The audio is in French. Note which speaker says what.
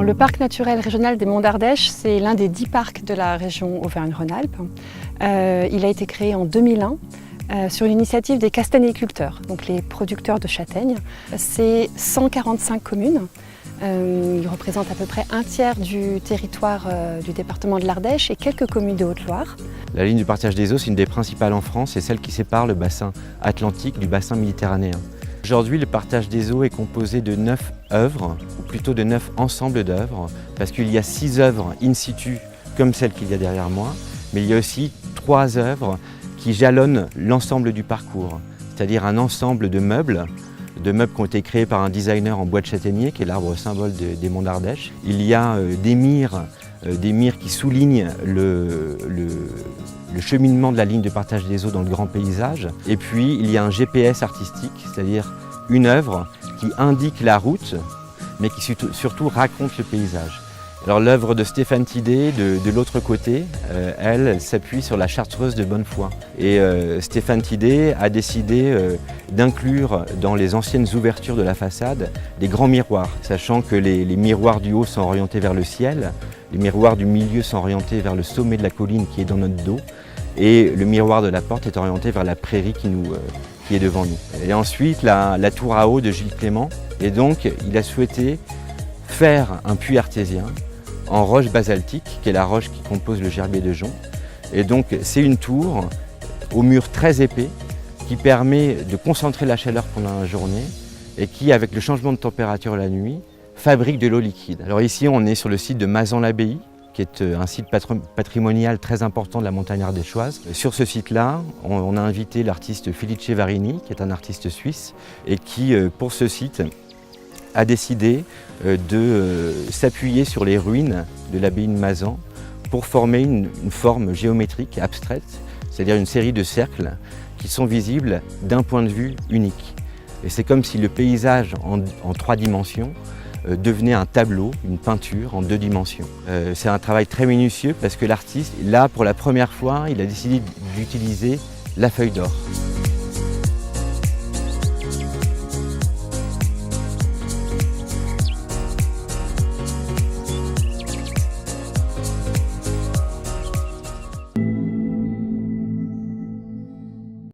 Speaker 1: le parc naturel régional des Monts d'Ardèche, c'est l'un des 10 parcs de la région Auvergne-Rhône-Alpes. Il a été créé en 2001 sur l'initiative des castanéiculteurs, donc les producteurs de châtaignes. C'est 145 communes. Il représente à peu près un tiers du territoire du département de l'Ardèche et quelques communes de Haute-Loire.
Speaker 2: La ligne du partage des eaux, c'est une des principales en France, c'est celle qui sépare le bassin atlantique du bassin méditerranéen. Aujourd'hui, le partage des eaux est composé de 9 œuvres, ou plutôt de 9 ensembles d'œuvres, parce qu'il y a 6 œuvres in situ, comme celle qu'il y a derrière moi, mais il y a aussi 3 œuvres qui jalonnent l'ensemble du parcours, c'est-à-dire un ensemble de meubles qui ont été créés par un designer en bois de châtaignier, qui est l'arbre symbole des Monts d'Ardèche. Il y a des mires qui soulignent le cheminement de la ligne de partage des eaux dans le grand paysage. Et puis il y a un GPS artistique, c'est-à-dire une œuvre qui indique la route, mais qui surtout raconte le paysage. Alors l'œuvre de Stéphane Tidé, de l'autre côté, elle s'appuie sur la chartreuse de Bonnefoy. Et Stéphane Tidé a décidé d'inclure dans les anciennes ouvertures de la façade des grands miroirs, sachant que les miroirs du haut sont orientés vers le ciel, les miroirs du milieu sont orientés vers le sommet de la colline qui est dans notre dos, et le miroir de la porte est orienté vers la prairie qui est devant nous. Et ensuite la tour à eau de Gilles Clément, et donc il a souhaité faire un puits artésien en roche basaltique, qui est la roche qui compose le gerbier de jonc. Et donc c'est une tour au mur très épais qui permet de concentrer la chaleur pendant la journée et qui, avec le changement de température la nuit, fabrique de l'eau liquide. Alors ici on est sur le site de Mazan-l'Abbaye, qui est un site patrimonial très important de la montagne ardéchoise. Sur ce site-là, on a invité l'artiste Felice Varini, qui est un artiste suisse, et qui, pour ce site, a décidé de s'appuyer sur les ruines de l'abbaye de Mazan pour former une forme géométrique abstraite, c'est-à-dire une série de cercles qui sont visibles d'un point de vue unique. Et c'est comme si le paysage en 3 dimensions devenait un tableau, une peinture en 2 dimensions. C'est un travail très minutieux parce que l'artiste, là, pour la première fois, il a décidé d'utiliser la feuille d'or.